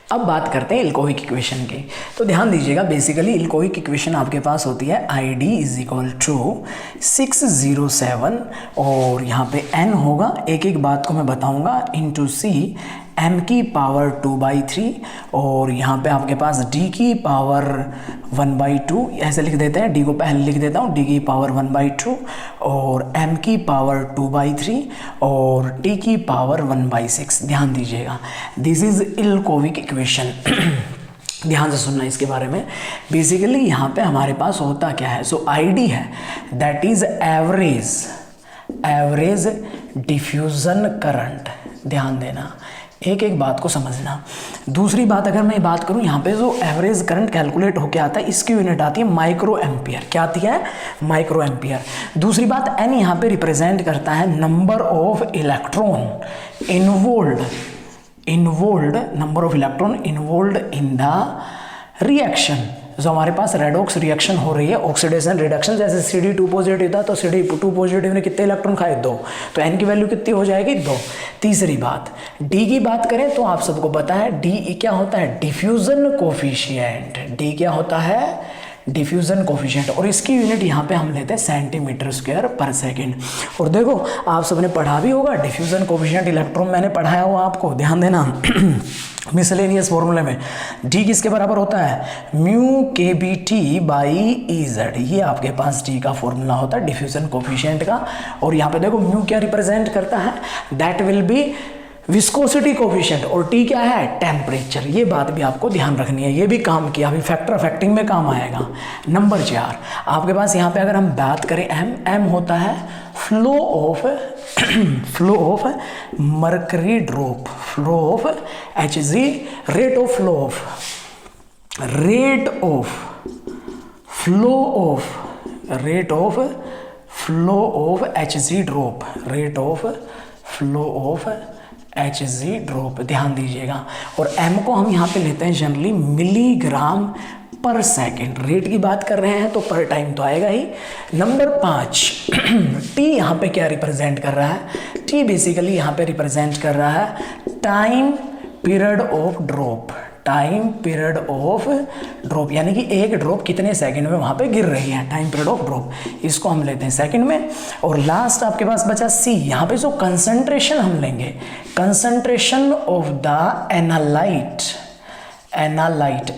अब बात करते हैं इल्कोविक इक्वेशन की। तो ध्यान दीजिएगा, बेसिकली इल्कोविक इक्वेशन आपके पास होती है ID = 607 और यहाँ पे n होगा, एक एक बात को मैं बताऊंगा, इंटू C m⁻²/3 और यहाँ पे आपके पास d⁻1/2 ऐसे लिख देते हैं, d को पहले लिख देता हूँ, d⁻1/2 और m⁻²/3 और t⁻1/6। दैन दीजिएगा, दिस इज इल्कोविक इक्वेशन। ध्यान से सुनना इसके बारे में। बेसिकली यहाँ पे हमारे पास होता क्या है, सो ID है that is average diffusion current. ध्यान देना, एक एक बात को समझना। दूसरी बात अगर मैं बात करूं, यहाँ पे जो एवरेज करंट कैलकुलेट होके आता है, इसकी यूनिट आती है माइक्रो एम्पियर। क्या आती है? Micro ampere. दूसरी बात, n यहाँ पे रिप्रेजेंट करता है number of electron involved number of electron involved in the reaction. जो हमारे पास रेडॉक्स रिएक्शन हो रही है, ऑक्सीडेशन रिडक्शन, जैसे CD2 पॉजिटिव था तो CD2 पॉजिटिव ने कितने इलेक्ट्रॉन खाए? 2, तो n की वैल्यू कितनी हो जाएगी? 2। तीसरी बात, D की बात करें तो आप सबको पता है D क्या होता है? Diffusion coefficient. D क्या होता है? डिफ्यूजन कोफिशिएंट, और इसकी यूनिट यहाँ पे हम लेते हैं cm²/सेकेंड। और देखो आप सबने पढ़ा भी होगा डिफ्यूजन कोफिशिएंट इलेक्ट्रॉन, मैंने पढ़ाया हुआ आपको, ध्यान देना मिसलेनियस फॉर्मूले में D किसके बराबर होता है? μkBT/Ez। ये आपके पास D का फॉर्मूला होता है डिफ्यूजन कोफिशिएंट का। और यहाँ पे देखो म्यू क्या रिप्रेजेंट करता है? That will be viscosity coefficient, और T क्या है? टेम्परेचर। ये बात भी आपको ध्यान रखनी है, ये भी काम किया, अभी फैक्टर अफेक्टिंग में काम आएगा। नंबर 4 आपके पास यहाँ पे अगर हम बात करें m होता है flow of mercury drop, flow of Hg, rate of Hg drop, rate of flow of Hg drop. ध्यान दीजिएगा, और m को हम यहाँ पे लेते हैं जनरली mg/सेकेंड। रेट की बात कर रहे हैं तो पर टाइम तो आएगा ही। नंबर 5 T यहाँ पे क्या रिप्रेजेंट कर रहा है? T बेसिकली यहाँ पे रिप्रेजेंट कर रहा है टाइम पीरियड ऑफ ड्रॉप, यानी कि एक ड्रॉप कितने सेकंड में वहाँ पे गिर रही है, टाइम पीरियड ऑफ ड्रॉप, इसको हम लेते हैं सेकंड में। और लास्ट आपके पास बचा C, यहाँ पे जो कंसंट्रेशन हम लेंगे, कंसंट्रेशन ऑफ द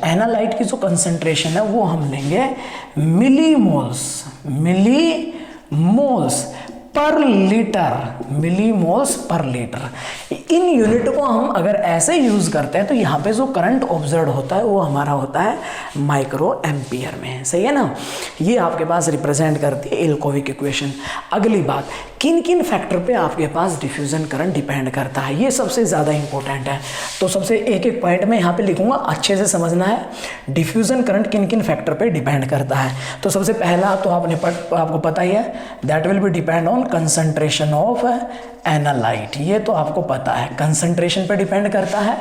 एनालाइट की जो कंसंट्रेशन है वो हम लेंगे मिलीमोल्स पर लीटर। इन यूनिट को हम अगर ऐसे यूज करते हैं तो यहाँ पे जो करंट ऑब्जर्व होता है वो हमारा होता है माइक्रो एम्पियर में। सही है ना? ये आपके पास रिप्रेजेंट करती है इल्कोविक इक्वेशन। अगली बात, किन किन फैक्टर पे आपके पास डिफ्यूजन करंट डिपेंड करता है, ये सबसे ज़्यादा इंपॉर्टेंट है। तो सबसे एक एक पॉइंट में यहाँ पे लिखूंगा, अच्छे से समझना है डिफ्यूजन करंट किन किन फैक्टर पे डिपेंड करता है। तो सबसे पहला तो आपको पता ही है, that will be depend on concentration of analyte. ये तो आपको पता है, कंसंट्रेशन पे डिपेंड करता है।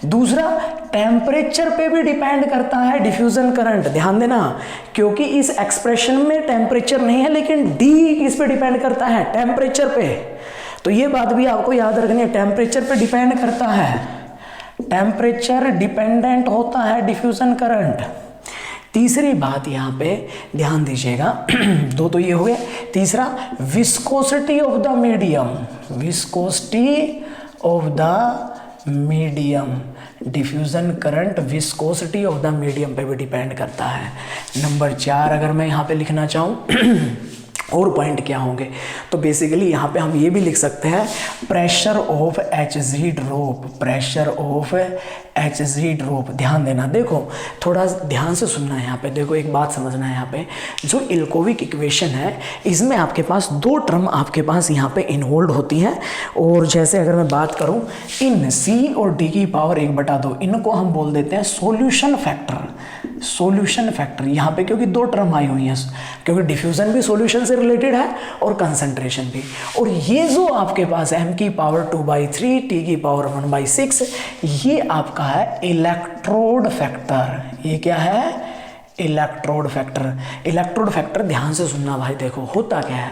दूसरा, टेम्परेचर पे भी डिपेंड करता है डिफ्यूजन करंट। ध्यान देना, क्योंकि इस एक्सप्रेशन में टेम्परेचर नहीं है, लेकिन D किस पे डिपेंड करता है? टेम्परेचर पे। तो ये बात भी आपको याद रखनी है, टेम्परेचर पे डिपेंड करता है, टेम्परेचर डिपेंडेंट होता है डिफ्यूजन करंट। तीसरी बात यहाँ पे ध्यान दीजिएगा, 2 तो ये हो गए। तीसरा, viscosity of the medium, diffusion current viscosity of the medium पे भी डिपेंड करता है। नंबर 4 अगर मैं यहाँ पे लिखना चाहूँ और पॉइंट क्या होंगे, तो बेसिकली यहाँ पे हम ये भी लिख सकते हैं प्रेशर ऑफ Hg ड्रॉप। ध्यान देना, देखो थोड़ा ध्यान से सुनना है यहाँ पे, देखो एक बात समझना है। यहाँ पे जो इल्कोविक इक्वेशन है, इसमें आपके पास 2 टर्म आपके पास यहाँ पे इन्वॉल्व होती हैं। और जैसे अगर मैं बात करूँ, इन C और D की पावर 1/2, इनको हम बोल देते हैं सॉल्यूशन फैक्टर यहाँ पे, क्योंकि 2 टर्म आई हुई हैं, क्योंकि डिफ्यूजन भी सॉल्यूशन से रिलेटेड है और कंसंट्रेशन भी। और ये जो आपके पास m⁻2/3 T⁻1/6, ये आपका है इलेक्ट्रोड फैक्टर। ये क्या है? Electrode factor. ध्यान से सुनना भाई, देखो होता क्या है।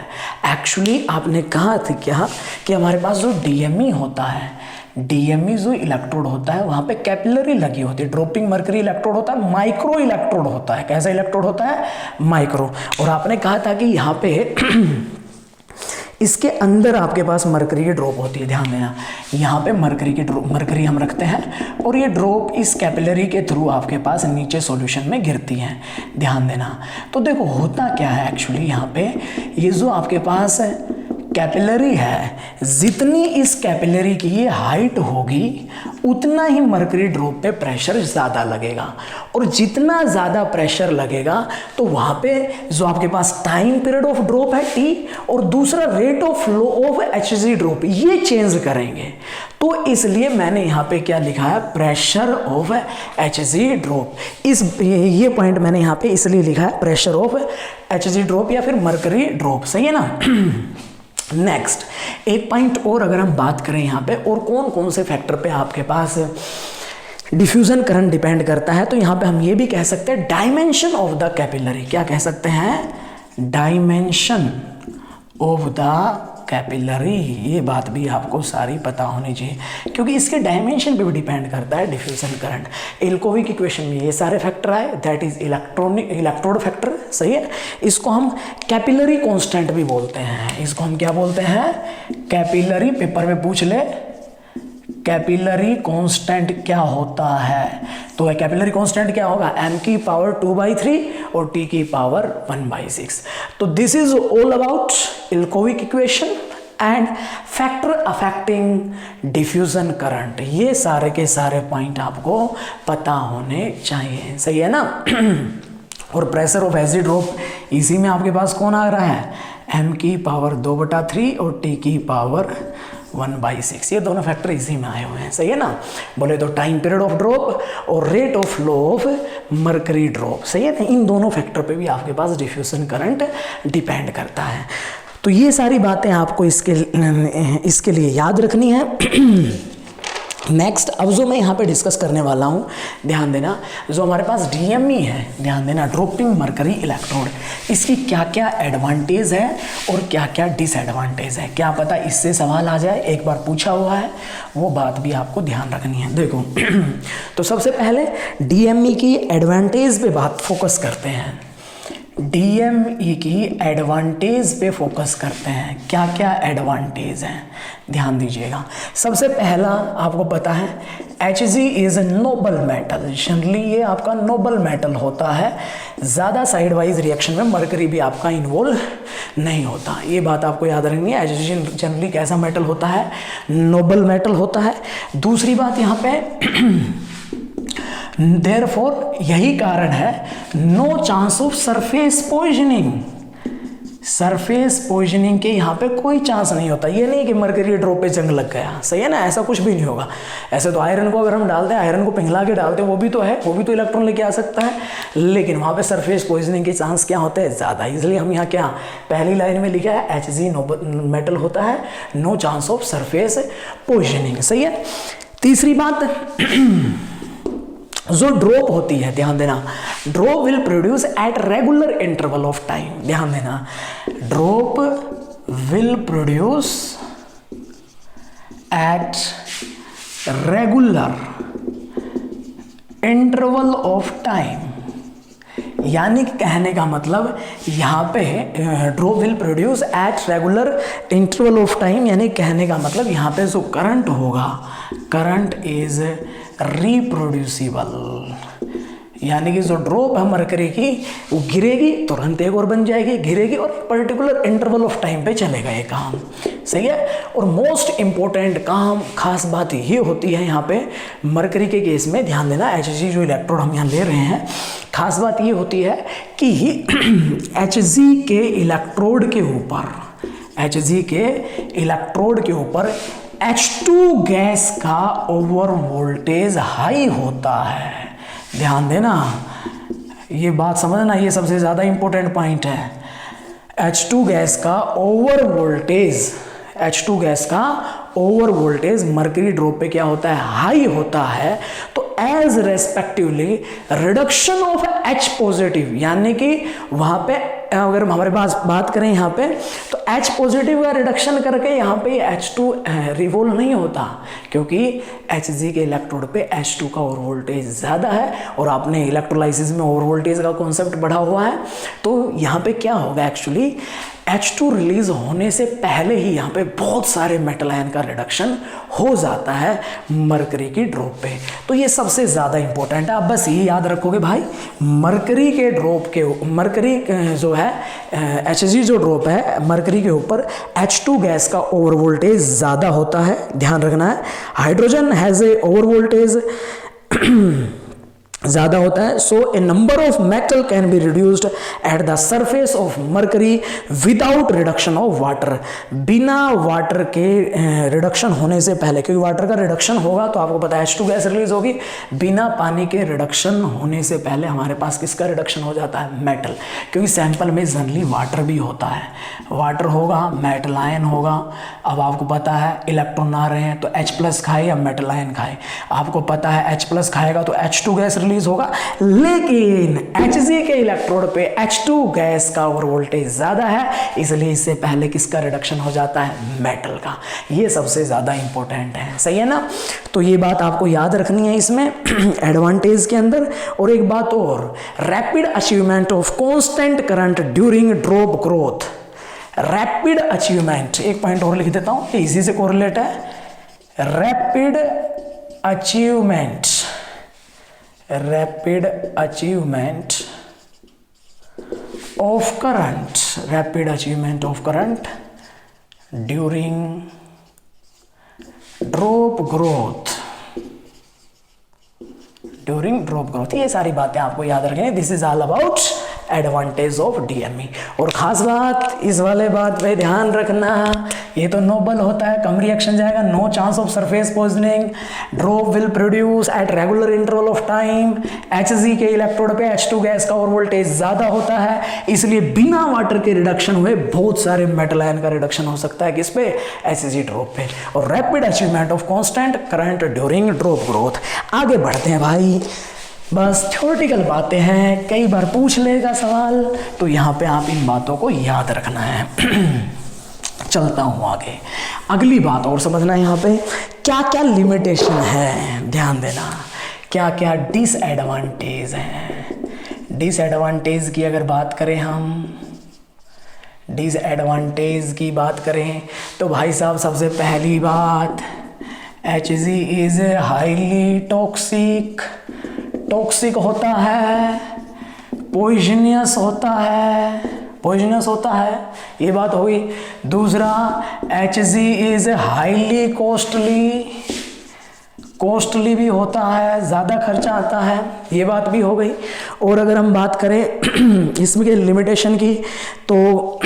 एक्चुअली आपने कहा था क्या कि हमारे पास जो DME होता है, DME जो इलेक्ट्रोड होता है वहाँ पे कैपिलरी लगी होती है, ड्रॉपिंग मर्करी इलेक्ट्रोड होता है, माइक्रो इलेक्ट्रोड होता है। कैसा इलेक्ट्रोड होता है? माइक्रो। और आपने कहा था कि यहाँ पे इसके अंदर आपके पास मरकरी की ड्रॉप होती है, ध्यान देना। यहाँ पे मरकरी हम रखते हैं और ये ड्रॉप इस कैपिलरी के थ्रू आपके पास नीचे सॉल्यूशन में गिरती है, ध्यान देना। तो देखो होता क्या है एक्चुअली यहाँ पे, ये जो आपके पास कैपिलरी है, जितनी इस कैपिलरी की ये हाइट होगी उतना ही मरकरी ड्रॉप पे प्रेशर ज़्यादा लगेगा, और जितना ज़्यादा प्रेशर लगेगा तो वहाँ पे जो आपके पास टाइम पीरियड ऑफ ड्रॉप है T और दूसरा rate of flow of HG drop, ये चेंज करेंगे। तो इसलिए मैंने यहाँ पे क्या लिखा है? Pressure of HG drop. ये पॉइंट मैंने यहाँ पे इसलिए लिखा है प्रेशर ऑफ HG ड्रॉप या फिर मरकरी ड्रॉप, सही है ना। नेक्स्ट एक पॉइंट और अगर हम बात करें यहाँ पे, और कौन कौन से फैक्टर पे आपके पास डिफ्यूजन करंट डिपेंड करता है, तो यहाँ पे हम ये भी कह सकते हैं डायमेंशन ऑफ द कैपिलरी। क्या कह सकते हैं? Dimension of the capillary. ये बात भी आपको सारी पता होनी चाहिए, क्योंकि इसके डायमेंशन पे भी डिपेंड करता है डिफ्यूजन करंट। एल्कोविक इक्वेशन में ये सारे फैक्टर आए, दैट इज इलेक्ट्रोड फैक्टर, सही है। इसको हम कैपिलरी कांस्टेंट भी बोलते हैं। इसको हम क्या बोलते हैं? कैपिलरी, पेपर में पूछ ले कैपिलरी कांस्टेंट क्या होता है, तो कैपिलरी कांस्टेंट क्या होगा? m की पावर 2/3 और t की पावर 1/6। तो this is all about एल्कोविक equation and factor affecting diffusion current. ये सारे के सारे पॉइंट आपको पता होने चाहिए, सही है ना। और प्रेशर ऑफ एसिड ड्रॉप, इसी में आपके पास कौन आ रहा है? m की पावर 2/3 और t की पावर 1/6। ये दोनों फैक्टर इसी में आए हुए हैं, सही है ना। बोले तो टाइम पीरियड ऑफ ड्रॉप और rate of flow of mercury drop, सही है ना। इन दोनों फैक्टर पे भी आपके पास डिफ्यूजन करंट डिपेंड करता है। तो ये सारी बातें आपको इसके लिए याद रखनी है। नेक्स्ट अब जो मैं यहाँ पे डिस्कस करने वाला हूँ, ध्यान देना, जो हमारे पास DME है, ध्यान देना, ड्रॉपिंग मरकरी इलेक्ट्रोड, इसकी क्या क्या एडवांटेज है और क्या क्या डिसएडवांटेज है। क्या पता इससे सवाल आ जाए, एक बार पूछा हुआ है, वो बात भी आपको ध्यान रखनी है। देखो तो सबसे पहले DME की एडवांटेज पे बात फोकस करते हैं। DME की एडवांटेज पे फोकस करते हैं। क्या क्या एडवांटेज हैं, ध्यान दीजिएगा। सबसे पहला आपको पता है Hg is a noble metal. Generally ये आपका नोबल मेटल होता है, ज़्यादा साइड वाइज रिएक्शन में मरकरी भी आपका इन्वॉल्व नहीं होता। ये बात आपको याद रखनी है। Hg जनरली कैसा मेटल होता है? नोबल मेटल होता है। दूसरी बात यहाँ पे देयरफॉर यही कारण है no chance of surface poisoning. Surface poisoning के यहाँ पे कोई चांस नहीं होता। ये नहीं कि मरकरी ड्रॉप पे जंग लग गया, सही है ना, ऐसा कुछ भी नहीं होगा। ऐसे तो आयरन को अगर हम डालते हैं, आयरन को पिघला के डालते हैं, वो भी तो है, वो भी तो इलेक्ट्रॉन लेके आ सकता है, लेकिन वहाँ पे सरफेस पॉइजनिंग के चांस क्या होते हैं? ज़्यादा। इसलिए हम यहाँ क्या पहली लाइन में लिखा है Hg मेटल होता है, no chance of surface poisoning, सही है। तीसरी बात जो ड्रॉप होती है, ध्यान देना, drop will produce at regular interval of time. ध्यान देना, drop will produce at regular interval of time. यानी कहने का मतलब यहाँ पे drop will produce at regular interval of time, यानी कहने का मतलब यहाँ पे जो करंट होगा, करंट इज रिप्रोड्यूसिबल। यानी कि जो ड्रॉप है मरकरी की, वो गिरेगी तुरंत एक और बन जाएगी, गिरेगी और पर्टिकुलर इंटरवल ऑफ टाइम पे चलेगा ये काम, सही है। और मोस्ट इंपॉर्टेंट काम, खास बात ये होती है यहाँ पे मरकरी के केस में, ध्यान देना, Hg जो इलेक्ट्रोड हम यहाँ ले रहे हैं, खास बात ये होती है कि Hg के इलेक्ट्रोड के ऊपर, Hg के इलेक्ट्रोड के ऊपर H2 गैस का ओवर वोल्टेज हाई होता है। ध्यान देना, ये बात समझना, ये सबसे ज़्यादा इंपॉर्टेंट पॉइंट है। H2 गैस का ओवर वोल्टेज, H2 गैस का ओवर वोल्टेज मरकरी ड्रॉप पे क्या होता है? हाई होता है। तो as respectively reduction of H positive, यानी कि वहाँ पे अगर हमारे पास बात करें यहाँ पे तो H पॉजिटिव का रिडक्शन करके यहाँ पे H2 रिवोल्व नहीं होता, क्योंकि Hg के इलेक्ट्रोड पे H2 का ओवर वोल्टेज ज़्यादा है और आपने इलेक्ट्रोलाइसिस में ओवर वोल्टेज का कॉन्सेप्ट पढ़ा हुआ है। तो यहाँ पे क्या होगा, एक्चुअली H2 रिलीज होने से पहले ही यहाँ पे बहुत सारे मेटल आयन का रिडक्शन हो जाता है मरकरी की ड्रॉप पे। तो ये सबसे ज़्यादा इंपॉर्टेंट है। आप बस ये याद रखोगे भाई, मरकरी के ड्रॉप के मरकरी जो है Hg जो ड्रॉप है मरकरी के ऊपर H2 गैस का ओवर वोल्टेज ज़्यादा होता है, ध्यान रखना है। Hydrogen has a over voltage ज़्यादा होता है। So a number of metal can be reduced at the surface of mercury without reduction of water, बिना वाटर के रिडक्शन होने से पहले, क्योंकि वाटर का रिडक्शन होगा तो आपको पता है H2 गैस रिलीज होगी। बिना पानी के रिडक्शन होने से पहले हमारे पास किसका रिडक्शन हो जाता है, मेटल, क्योंकि सैंपल में जनरली वाटर भी होता है, वाटर होगा, मेटल आयन होगा। अब आपको पता है इलेक्ट्रॉन आ रहे हैं तो H+ खाए या मेटल आयन खाए, आपको पता है H+ खाएगा तो H2 गैस रिलीज होगा, लेकिन Hg के इलेक्ट्रोड पे H2 गैस का ओवर वोल्टेज ज्यादा है, इसलिए इससे पहले किसका रिडक्शन हो जाता है, मेटल का। ये सबसे ज्यादा इंपॉर्टेंट है, सही है ना। तो ये बात आपको याद रखनी है इसमें एडवांटेज के अंदर। और एक बात और, rapid achievement of constant current during drop growth, rapid achievement, एक पॉइंट और लिख देता हूं, इसी से कोरिलेट है, rapid achievement, rapid achievement of current, rapid achievement of current during drop growth, during drop growth. ये सारी बातें आपको याद रखनी है। This is all about advantage of DME. और खास बात, इस वाले बात पे ध्यान रखना, ये तो नोबल होता है, कम रिएक्शन जाएगा, no chance of surface poisoning, drop will produce at regular interval of time, Hg के इलेक्ट्रोड पे H2 गैस का ओवर वोल्टेज ज्यादा होता है, इसलिए बिना वाटर के रिडक्शन हुए बहुत सारे मेटल आयन का रिडक्शन हो सकता है किस पे, Hg ड्रॉप पे। और rapid achievement of constant current during drop growth. आगे बढ़ते हैं भाई, बस थ्योरेटिकल बातें हैं, कई बार पूछ लेगा सवाल, तो यहाँ पे आप इन बातों को याद रखना है। चलता हूँ आगे, अगली बात और समझना है, यहाँ पे क्या क्या लिमिटेशन है, ध्यान देना, क्या क्या डिसएडवांटेज हैं। डिसएडवांटेज की अगर बात करें हम, डिसएडवांटेज की बात करें तो भाई साहब सबसे पहली बात, Hg is highly toxic, toxic होता है, पॉइजनियस होता है, पॉइजनस होता है, ये बात होगी। दूसरा, Hg is highly costly, costly भी होता है, ज़्यादा खर्चा आता है, ये बात भी हो गई। और अगर हम बात करें इसमें के लिमिटेशन की तो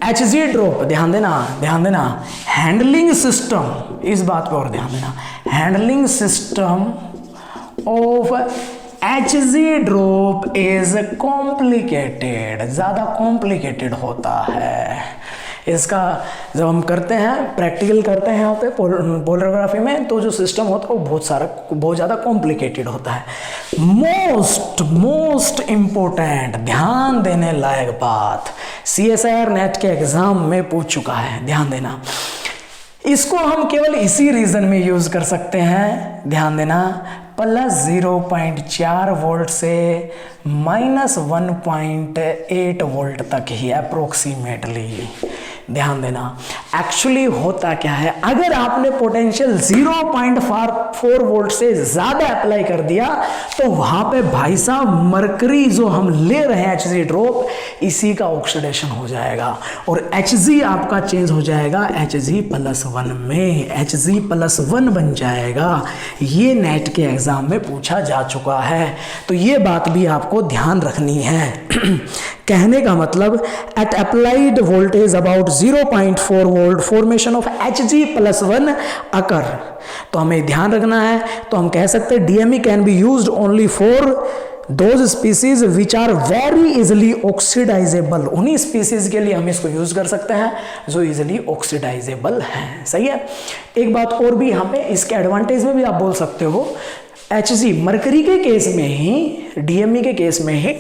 Hg ड्रॉप, ध्यान देना, ध्यान देना, हैंडलिंग सिस्टम, इस बात पे और ध्यान देना, handling system of Hg drop is complicated, ज़्यादा कॉम्प्लिकेटेड होता है। इसका जब हम करते हैं, प्रैक्टिकल करते हैं यहाँ पे पोलरोग्राफी में, तो जो सिस्टम होता है वो बहुत ज़्यादा कॉम्प्लिकेटेड होता है। मोस्ट इम्पोर्टेंट, ध्यान देने लायक बात, CSIR नेट के एग्जाम में पूछ चुका है, ध्यान देना, इसको हम केवल इसी रीजन में यूज कर सकते हैं, ध्यान देना, +0.4 वोल्ट से -1.8 वोल्ट तक ही अप्रोक्सीमेटली, ध्यान देना। एक्चुअली होता क्या है, अगर आपने पोटेंशियल 0.4 वोल्ट से ज्यादा अप्लाई कर दिया तो वहां पे भाई साहब मरकरी जो हम ले रहे हैं Hg ड्रॉप, इसी का ऑक्सीडेशन हो जाएगा और Hg आपका चेंज हो जाएगा Hg+1 में, Hg+1 बन जाएगा। ये नेट के एग्जाम में पूछा जा चुका है, तो ये बात भी आपको ध्यान रखनी है। कहने का मतलब, at applied voltage about 0.4 volt formation of Hg+1 occur, तो हमें ध्यान रखना है। तो हम कह सकते हैं DME can be used only for those species which are very easily oxidizable, उन्हीं स्पीसीज के लिए हम इसको यूज कर सकते हैं जो इजिली ऑक्सीडाइजेबल हैं, सही है। एक बात और भी यहाँ पे, इसके एडवांटेज में भी आप बोल सकते हो, Hg मरकरी के केस में ही, DME के केस में ही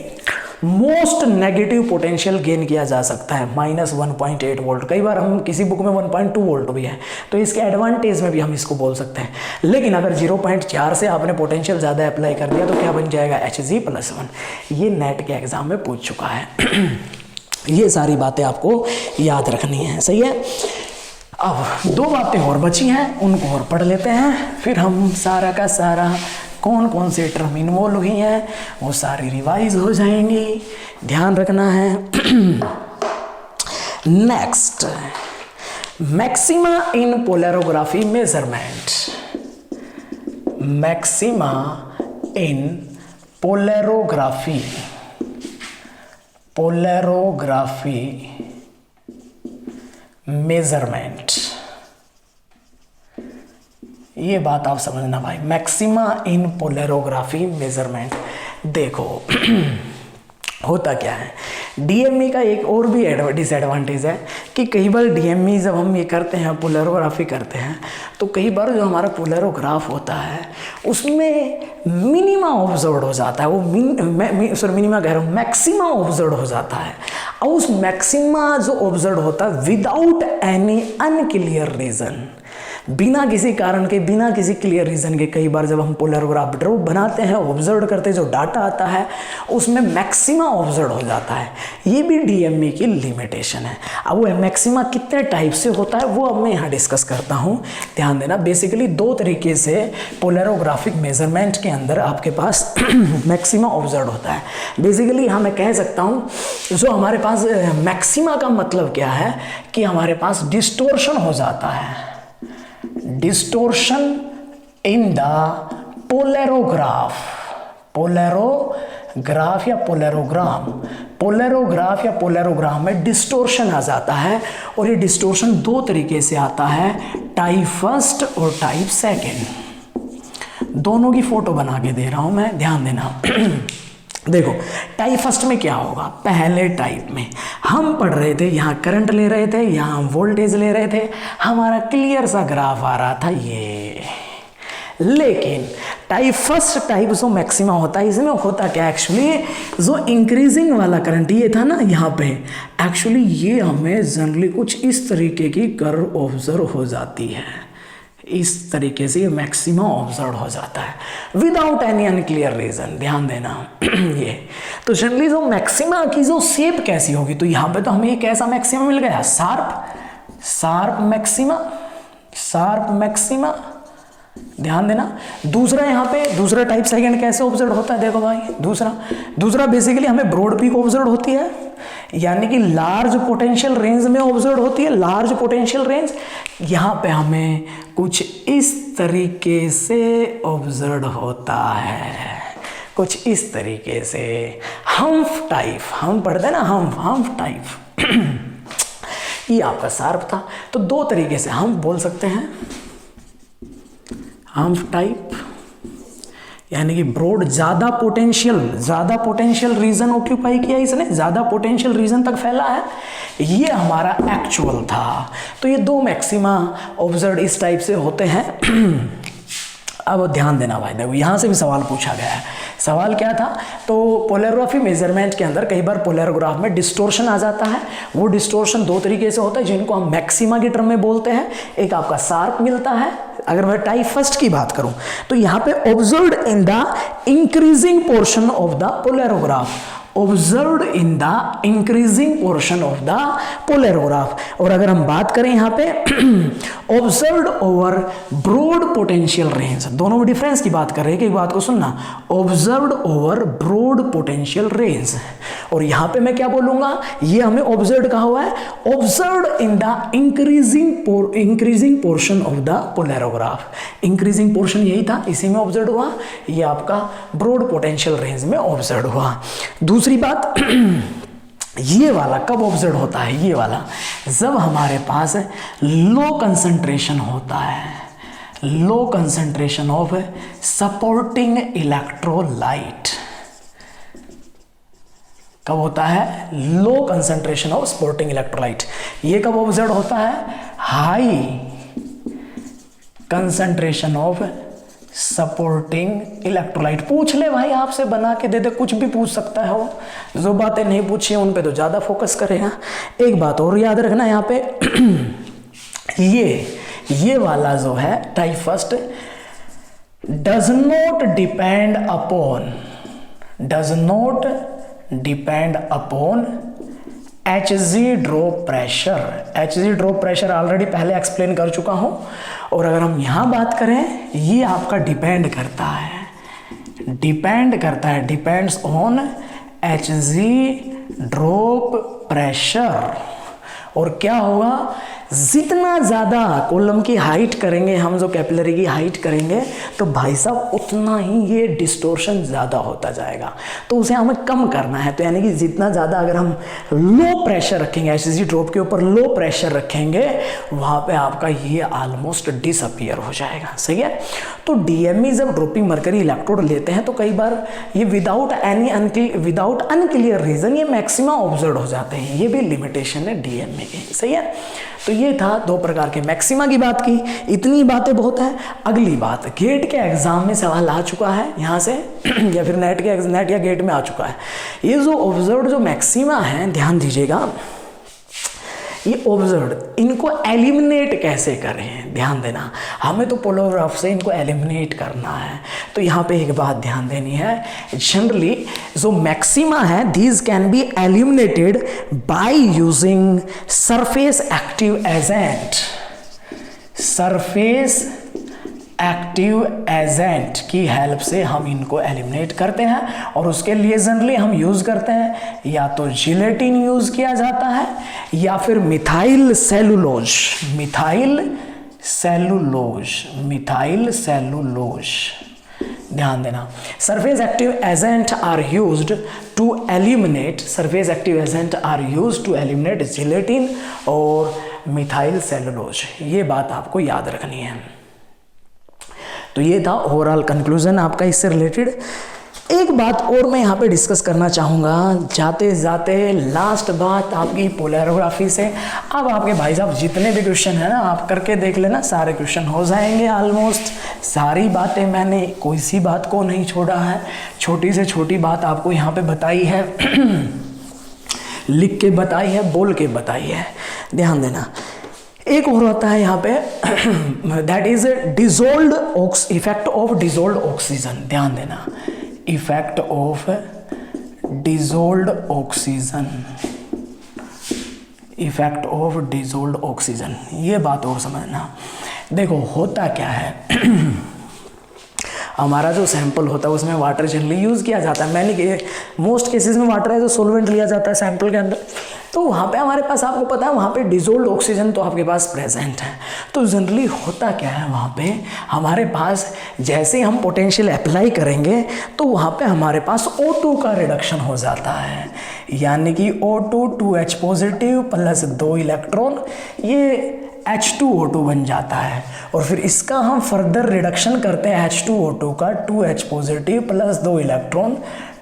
मोस्ट नेगेटिव पोटेंशियल गेन किया जा सकता है -1.8 वोल्ट। कई बार हम किसी बुक में 1.2 वोल्ट भी है, तो इसके एडवांटेज में भी हम इसको बोल सकते हैं। लेकिन अगर 0.4 से आपने पोटेंशियल ज़्यादा अप्लाई कर दिया तो क्या बन जाएगा, Hg+1। ये नेट के एग्जाम में पूछ चुका है। ये सारी बातें आपको याद रखनी है, सही है। अब 2 बातें और बची हैं, उनको और पढ़ लेते हैं, फिर हम सारा का सारा कौन कौन से टर्म इन्वॉल्व हुई हैं वो सारी रिवाइज हो जाएंगी, ध्यान रखना है। नेक्स्ट, मैक्सिमा इन पोलैरोग्राफी मेजरमेंट। मैक्सिमा इन पोलैरोग्राफी मेजरमेंट, ये बात आप समझना भाई। मैक्सिमा इन पोलैरोग्राफी मेजरमेंट। देखो होता क्या है, डीएमई का एक और भी डिसएडवांटेज है कि कई बार डीएमई जब हम ये करते हैं, पोलैरोग्राफी करते हैं, तो कई बार जो हमारा पोलैरोग्राफ होता है उसमें मिनिमा ऑब्जर्व हो जाता है, वो मिनिमा कह रहा हूँ, मैक्सिमा ऑब्जर्व हो जाता है। और उस मैक्सिमा जो ऑब्जर्व होता है विदाउट एनी अनक्लियर रीजन, बिना किसी कारण के, बिना किसी क्लियर रीजन के, कई बार जब हम पोलैरोग्राफ ड्रॉ बनाते हैं, ऑब्जर्व करते हैं, जो डाटा आता है उसमें मैक्सिमा ऑब्जर्व हो जाता है। ये भी डीएमई की लिमिटेशन है। अब वो मैक्सिमा कितने टाइप से होता है वो अब मैं यहाँ डिस्कस करता हूँ, ध्यान देना। बेसिकली 2 तरीके से पोलैरोग्राफिक मेजरमेंट के अंदर आपके पास मैक्सिमा ऑब्जर्व होता है। बेसिकली यहाँ मैं कह सकता हूँ, जो हमारे पास मैक्सिमा का मतलब क्या है कि हमारे पास डिस्टोर्शन हो जाता है, डिस्टोर्शन इन द पोलैरोग्राफ या पोलैरोग्राम में डिस्टोर्शन आ जाता है। और ये डिस्टोर्शन 2 तरीके से आता है, टाइप फर्स्ट और टाइप सेकेंड। दोनों की फोटो बना के दे रहा हूं मैं, ध्यान देना। देखो टाइप फर्स्ट में क्या होगा, पहले टाइप में हम पढ़ रहे थे, यहाँ करंट ले रहे थे, यहाँ वोल्टेज ले रहे थे, हमारा क्लियर सा ग्राफ आ रहा था ये। लेकिन टाइप फर्स्ट टाइप जो मैक्सिमा होता है, इसमें होता क्या एक्चुअली, जो इंक्रीजिंग वाला करंट ये था ना यहाँ पे, एक्चुअली ये हमें जनरली कुछ इस तरीके की कर्व ऑब्जर्व हो जाती है। इस तरीके से ये मैक्सिमा ऑब्जर्व हो जाता है विदाउट एनी अनक्लियर रीजन, ध्यान देना। ये तो जनरली जो मैक्सिमा की जो शेप कैसी होगी, तो यहाँ पे तो हमें एक ऐसा मैक्सिमा मिल गया, शार्प मैक्सिमा, ध्यान देना। दूसरा यहाँ पे दूसरा टाइप सेकंड कैसे ऑब्जर्व होता है, देखो भाई, दूसरा बेसिकली हमें ब्रॉड पीक ऑब्जर्व होती है, यानी कि लार्ज पोटेंशियल रेंज में ऑब्जर्व होती है, लार्ज पोटेंशियल रेंज। यहाँ पे हमें कुछ इस तरीके से ऑब्जर्व होता है, कुछ इस तरीके से, हम्फ टाइप, हम पढ़ते हैं ना, हम्फ टाइप। ये आपका शार्प था। तो 2 तरीके से हम बोल सकते हैं, हम्फ टाइप यानी कि ब्रॉड, ज़्यादा पोटेंशियल रीजन ऑक्यूपाई किया इसने, ज़्यादा पोटेंशियल रीजन तक फैला है, ये हमारा एक्चुअल था। तो ये 2 मैक्सिमा ऑब्जर्व इस टाइप से होते हैं। अब ध्यान देना भाई, देखो यहाँ से भी सवाल पूछा गया है। सवाल क्या था, तो पोलैरोग्राफी मेजरमेंट के अंदर कई बार पोलैरोग्राफ में डिस्टोर्शन आ जाता है। वो डिस्टोर्शन 2 तरीके से होता है, जिनको हम मैक्सिमा के टर्म में बोलते हैं। एक आपका शार्प मिलता है, अगर मैं टाइप फर्स्ट की बात करूं तो यहाँ पे observed in the increasing portion of the polarograph, observed in the increasing portion of the polarograph. और अगर हम बात करें यहाँ पे observed over broad potential range, दोनों में डिफरेंस की बात कर रहे हैं कि एक बात को सुनना, observed over broad potential range. और यहाँ पे मैं क्या बोलूंगा, ये हमें ऑब्जर्व्ड कहा हुआ है, observed in the increasing portion of the पोलैरोग्राफ। Increasing portion यही था, इसी में ऑब्जर्व हुआ, ये आपका ब्रॉड पोटेंशियल रेंज में ऑब्जर्व हुआ। दूसरी बात, ये वाला कब ऑब्जर्व होता है, ये वाला जब हमारे पास लो कंसंट्रेशन होता है, low concentration of supporting electrolyte. कब होता है, low concentration of supporting electrolyte. ये कब ऑब्जर्व होता है, high concentration of supporting electrolyte. पूछ ले भाई, आपसे बना के दे दे, कुछ भी पूछ सकता है वो। जो बातें नहीं पूछी उन पे तो ज़्यादा फोकस करेगा। एक बात और याद रखना यहाँ पे ये वाला जो है type first does not depend upon HG drop pressure. HG drop pressure already पहले एक्सप्लेन कर चुका हूं। और अगर हम यहां बात करें, ये आपका डिपेंड करता है depends on HG drop pressure. और क्या होगा, जितना ज़्यादा कॉलम की हाइट करेंगे हम, जो कैपिलरी की हाइट करेंगे, तो भाई साहब उतना ही ये डिस्टोर्शन ज़्यादा होता जाएगा। तो उसे हमें कम करना है। तो यानी कि जितना ज़्यादा अगर हम लो प्रेशर रखेंगे, HG ड्रॉप के ऊपर लो प्रेशर रखेंगे, वहाँ पे आपका ये ऑलमोस्ट डिसअपियर हो जाएगा। सही है। तो DME जब ड्रॉपिंग मरकरी इलेक्ट्रोड लेते हैं तो कई बार ये विदाउट अनक्लियर रीज़न ये मैक्सिमा ऑब्जर्व हो जाते हैं। ये भी लिमिटेशन है DME की। सही है। तो ये था 2 प्रकार के मैक्सिमा की बात की। इतनी बातें बहुत है। अगली बात, गेट के एग्जाम में सवाल आ चुका है यहाँ से या फिर नेट या गेट में आ चुका है। ये जो ऑब्जर्व जो मैक्सिमा है, ध्यान दीजिएगा, ये ऑब्जर्व इनको एलिमिनेट कैसे करें, ध्यान देना। हमें तो पोलोग्राफ से इनको एलिमिनेट करना है। तो यहाँ पे एक बात ध्यान देनी है, जनरली जो मैक्सिमा है these can be eliminated by using surface active agent की हेल्प से हम इनको एलिमिनेट करते हैं। और उसके लिए जनरली हम यूज़ करते हैं या तो जिलेटिन यूज़ किया जाता है या फिर मिथाइल सेलुलोज। ध्यान देना, surface active agent are used to eliminate gelatin और मिथाइल सेलुलोज। ये बात आपको याद रखनी है। तो ये था ओवरऑल कंक्लूजन आपका इससे रिलेटेड। एक बात और मैं यहाँ पे डिस्कस करना चाहूँगा जाते जाते, लास्ट बात आपकी पोलैरोग्राफी से। अब आपके भाई साहब जितने भी क्वेश्चन है ना, आप करके देख लेना, सारे क्वेश्चन हो जाएंगे ऑलमोस्ट। सारी बातें मैंने कोई सी बात को नहीं छोड़ा है, छोटी से छोटी बात आपको यहाँ पे बताई है लिख के बताई है, बोल के बताई है। ध्यान देना। एक और होता है यहाँ पे that is effect of dissolved oxygen. ध्यान देना, इफेक्ट ऑफ डिजोल्ड ऑक्सीजन। ये बात और समझना। देखो होता क्या है हमारा जो सैंपल होता है उसमें वाटर जनरली यूज़ किया जाता है। मैंने कि मोस्ट केसेस में वाटर है जो सोलवेंट लिया जाता है सैंपल के अंदर। तो वहाँ पे हमारे पास, आपको पता है, वहाँ पे डिजोल्ड ऑक्सीजन तो आपके पास प्रेजेंट है। तो जनरली होता क्या है, वहाँ पे हमारे पास जैसे हम पोटेंशियल अप्लाई करेंगे तो वहाँ पे हमारे पास O2 का रिडक्शन हो जाता है। यानी कि O2 2H positive plus 2 electron, ये H2O2 बन जाता है। और फिर इसका हम फर्दर रिडक्शन करते हैं H2O2 का 2H positive plus 2 electron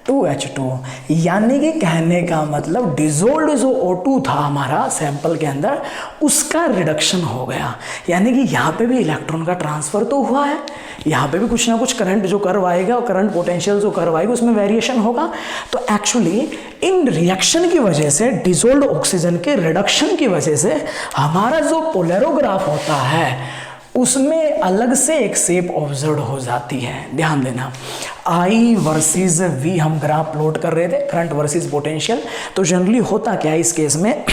2H2। यानी कि कहने का मतलब डिजोल्ड जो O2 था हमारा सैंपल के अंदर, उसका रिडक्शन हो गया। यानी कि यहाँ पे भी इलेक्ट्रॉन का ट्रांसफ़र तो हुआ है, यहाँ पे भी कुछ ना कुछ करंट जो कर्व आएगा और करंट पोटेंशियल जो कर्व आएगा उसमें वेरिएशन होगा। तो एक्चुअली इन रिएक्शन की वजह से, डिजोल्ड ऑक्सीजन के रिडक्शन की वजह से हमारा जो पोलैरोग्राफ होता है उसमें अलग से एक शेप ऑब्जर्व हो जाती है। ध्यान देना, I वर्सेस V हम ग्राफ प्लॉट कर रहे थे, करंट वर्सेस पोटेंशियल। तो जनरली होता क्या है इस केस में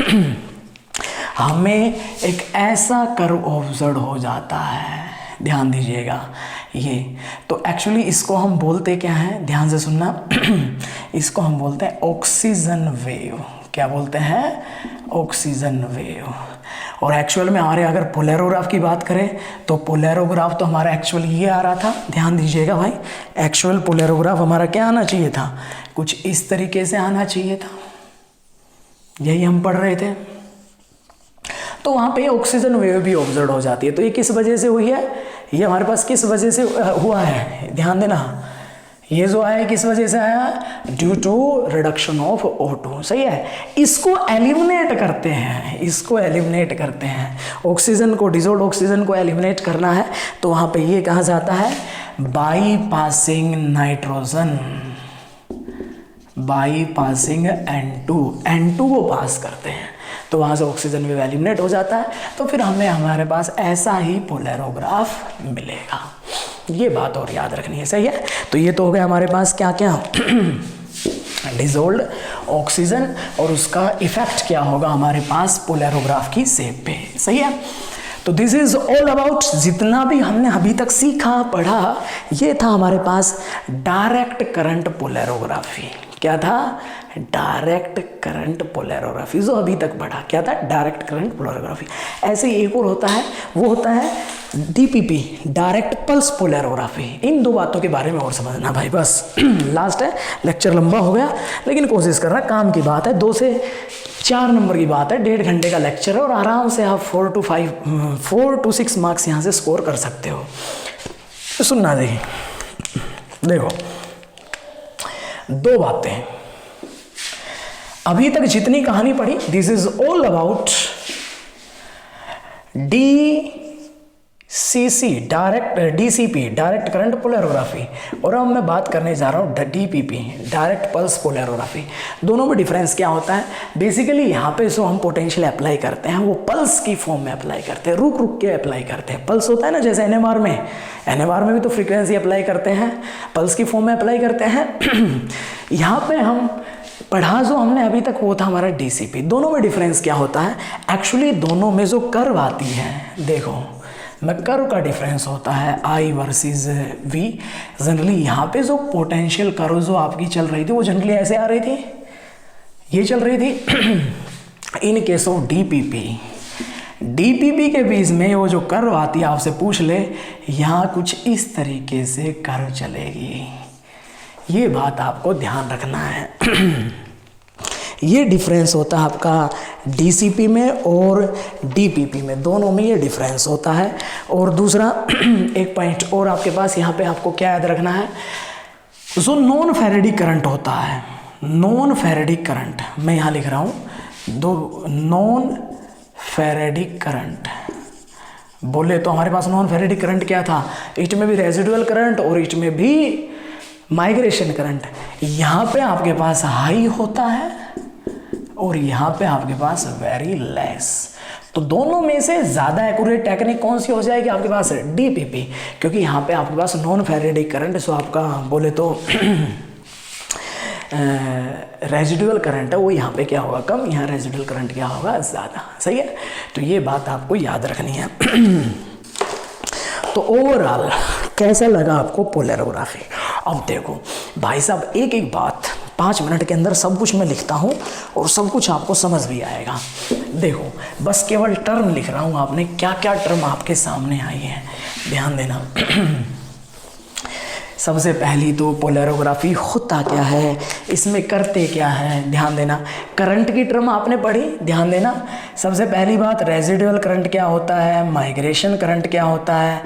हमें एक ऐसा कर्व ऑब्जर्व हो जाता है। ध्यान दीजिएगा ये। तो एक्चुअली इसको हम बोलते क्या हैं, ध्यान से सुनना इसको हम बोलते हैं ऑक्सीजन वेव। क्या बोलते हैं? Oxygen wave. और एक्चुअल में हमारे अगर पोलैरोग्राफ की बात करें तो पोलैरोग्राफ तो हमारा एक्चुअल ये आ रहा था। ध्यान दीजिएगा भाई, एक्चुअल पोलैरोग्राफ हमारा क्या आना चाहिए था, कुछ इस तरीके से आना चाहिए था। यही हम पढ़ रहे थे। तो वहाँ पे ऑक्सीजन वेव भी ऑब्जर्व हो जाती है। तो ये किस वजह से हुई है, ये हमारे पास किस वजह से हुआ है, ध्यान देना। ये जो आया किस वजह से आया, due to reduction of O2। सही है। इसको एलिमिनेट करते हैं, ऑक्सीजन को, डिजोल्ड ऑक्सीजन को एलिमिनेट करना है। तो वहाँ पे ये कहा जाता है by passing nitrogen, by passing N2 को पास करते हैं तो वहाँ से ऑक्सीजन भी एलिमिनेट हो जाता है, तो फिर हमें हमारे पास ऐसा ही पोलैरोग्राफ मिलेगा। ये बात और याद रखनी है, सही है। तो ये तो हो गया हमारे पास क्या क्या डिसॉल्व्ड ऑक्सीजन और उसका इफेक्ट क्या होगा हमारे पास पोलैरोग्राफ की शेप पे, सही है। तो दिस इज ऑल अबाउट, जितना भी हमने अभी तक सीखा पढ़ा ये था हमारे पास डायरेक्ट करंट पोलैरोग्राफी। क्या था? Direct current polarography. जो अभी तक पढ़ा क्या था? Direct current polarography. ऐसे ही एक और होता है, वो होता है DPP, डायरेक्ट पल्स पोलैरोग्राफी। इन दो बातों के बारे में और समझना भाई, बस लास्ट है, लेक्चर लंबा हो गया लेकिन कोशिश करना, काम की बात है, 2 से 4 नंबर की बात है, 1.5 घंटे का लेक्चर है और आराम से आप 4 to 6 मार्क्स यहाँ से स्कोर कर सकते हो। तो सुनना देखो 2 बातें अभी तक जितनी कहानी पढ़ी, this is all about DCP, direct current polarography, और अब मैं बात करने जा रहा हूँ DPP, डायरेक्ट पल्स पोलैरोग्राफी। दोनों में डिफरेंस क्या होता है? बेसिकली यहाँ पे जो हम पोटेंशियल अप्लाई करते हैं वो पल्स की फॉर्म में अप्लाई करते हैं, रुक रुक के अप्लाई करते हैं। पल्स होता है ना, जैसे NMR में भी तो फ्रीक्वेंसी अप्लाई करते हैं, पल्स की फॉर्म में अप्लाई करते हैं। यहाँ पे हम पढ़ा जो हमने अभी तक वो था हमारा DCP। दोनों में डिफरेंस क्या होता है? एक्चुअली दोनों में जो कर्व आती है, देखो मैं कर्व का डिफरेंस होता है I वर्सेस V। जनरली यहाँ पे जो पोटेंशियल कर्व जो आपकी चल रही थी वो जनरली ऐसे आ रही थी, ये चल रही थी। इन केस ऑफ DPP के बीच में वो जो कर्व आती है, आपसे पूछ ले यहाँ कुछ इस तरीके से कर्व चलेगी, ये बात आपको ध्यान रखना है। ये डिफरेंस होता है आपका DCP में और DPP में, दोनों में ये डिफरेंस होता है। और दूसरा एक पॉइंट और आपके पास यहाँ पे आपको क्या याद रखना है, जो नॉन फेरेडिक करंट होता है, नॉन फेरेडिक करंट मैं यहाँ लिख रहा हूँ, दो नॉन फेरेडिक करंट बोले तो हमारे पास नॉन फेरेडिक करंट क्या था? इट में भी रेजिडुअल करंट और इट में भी माइग्रेशन करंट। यहाँ पे आपके पास हाई होता है और यहाँ पे आपके पास वेरी लेस। तो दोनों में से ज़्यादा एक्यूरेट टेक्निक कौन सी हो जाएगी आपके पास? DPP, क्योंकि यहाँ पे आपके पास नॉन फेरेडिक करंट, सो आपका बोले तो रेजिडुअल करंट है वो यहाँ पे क्या होगा? कम। यहाँ रेजिडुअल करंट क्या होगा? ज़्यादा। सही है, तो ये बात आपको याद रखनी है। तो ओवरऑल कैसा लगा आपको पोलैरोग्राफी? अब देखो भाई साहब, एक एक बात 5 मिनट के अंदर सब कुछ मैं लिखता हूँ और सब कुछ आपको समझ भी आएगा। देखो बस केवल टर्म लिख रहा हूँ, आपने क्या क्या टर्म आपके सामने आई है ध्यान देना। सबसे पहली तो पोलैरोग्राफी होता क्या है, इसमें करते क्या है, ध्यान देना। करंट की टर्म आपने पढ़ी, ध्यान देना। सबसे पहली बात, रेजिडुअल करंट क्या होता है, माइग्रेशन करंट क्या होता है,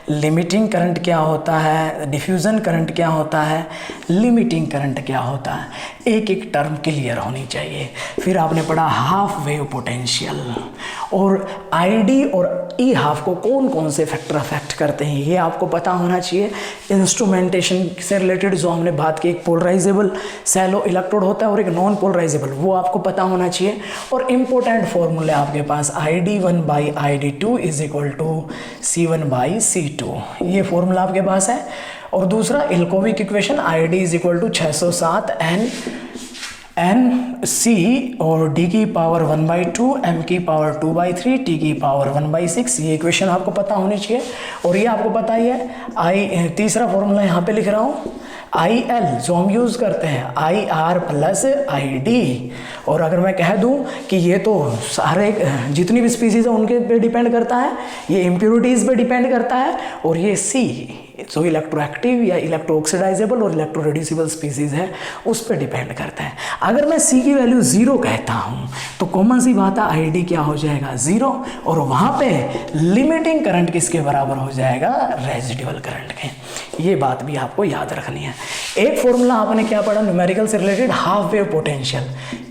लिमिटिंग करंट क्या होता है, डिफ्यूज़न करंट क्या होता है, लिमिटिंग करंट क्या होता है, एक एक टर्म क्लियर होनी चाहिए। फिर आपने पढ़ा हाफ वेव पोटेंशियल, और आईडी और ई हाफ को कौन कौन से फैक्टर अफेक्ट करते हैं ये आपको पता होना चाहिए। इंस्ट्रूमेंटेशन से रिलेटेड जो हमने बात की, एक पोलराइजेबल सैलो इलेक्ट्रोड होता है और एक नॉन पोलराइजेबल, वो आपको पता होना चाहिए। और इम्पोर्टेंट फॉर्मूले आपके पास ID1/ID2 is equal to C1/C2, ये फॉर्मूला आपके पास है। और दूसरा Ilkovic equation ID is equal to 607 NC और D की पावर 1/2, M की पावर 2/3, T की पावर 1/6, ये इक्वेशन आपको पता होनी चाहिए। और ये आपको पता ही है। तीसरा फॉर्मूला यहाँ पे लिख रहा हूँ, IL जो हम यूज़ करते हैं IR प्लस ID। और अगर मैं कह दूं कि ये तो सारे जितनी भी स्पीसीज है उनके पे डिपेंड करता है, ये इम्प्योरिटीज़ पे डिपेंड करता है, और ये C जो इलेक्ट्रोएक्टिव या इलेक्ट्रो ऑक्सीडाइजेबल और इलेक्ट्रो रिड्यूसिबल स्पीसीज है उस पर डिपेंड करता है। अगर मैं C की वैल्यू 0 कहता हूँ तो कॉमन सी बात है ID क्या हो जाएगा 0, और वहाँ पे लिमिटिंग करंट किसके बराबर हो जाएगा, रेजिडुअल करंट के। ये बात भी आपको याद रखनी है। एक फॉर्मूला आपने क्या पढ़ा न्यूमेरिकल से related, half wave potential,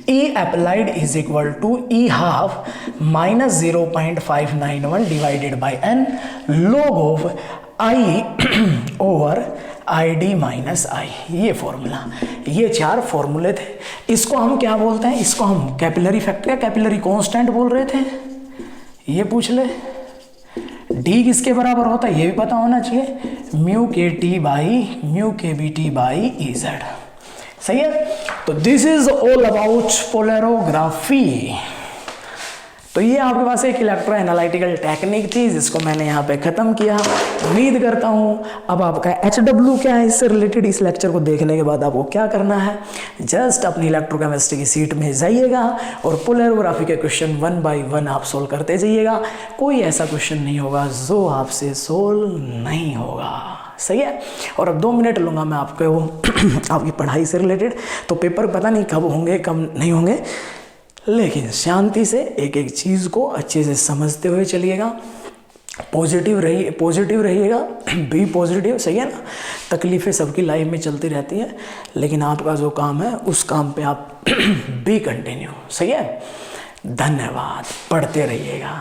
E applied is equal to E half minus 0.591 divided by N log of I over I D minus I, ये फॉर्मूला, ये 4 फॉर्मूले थे। इसको हम क्या बोलते हैं, इसको हम कैपिलरी फैक्टर या कैपिलरी कांस्टेंट बोल रहे थे। ये पूछ ले डी किसके बराबर होता है, ये भी पता होना चाहिए, mu K T by mu K B T by E Z. सही है। तो this is all about polarography. तो ये आपके पास एक इलेक्ट्रो एनालिटिकल टेक्निक थी जिसको मैंने यहाँ पे ख़त्म किया। उम्मीद करता हूँ अब आपका HW क्या है इससे रिलेटेड, इस लेक्चर को देखने के बाद आपको क्या करना है, जस्ट अपनी इलेक्ट्रोकेमिस्ट्री की सीट में जाइएगा और पोलैरोग्राफी के क्वेश्चन 1 बाय 1 आप सोल्व करते जाइएगा। कोई ऐसा क्वेश्चन नहीं होगा जो आपसे सोल्व नहीं होगा। सही है। और अब 2 मिनट लूँगा मैं आपको आपकी पढ़ाई से रिलेटेड। तो पेपर पता नहीं कब होंगे कब नहीं होंगे, लेकिन शांति से एक एक चीज़ को अच्छे से समझते हुए चलिएगा। पॉजिटिव रहिएगा, बी पॉजिटिव। सही है ना। तकलीफ़ें सबकी लाइफ में चलती रहती हैं, लेकिन आपका जो काम है उस काम पे आप बी कंटिन्यू। सही है। धन्यवाद। पढ़ते रहिएगा।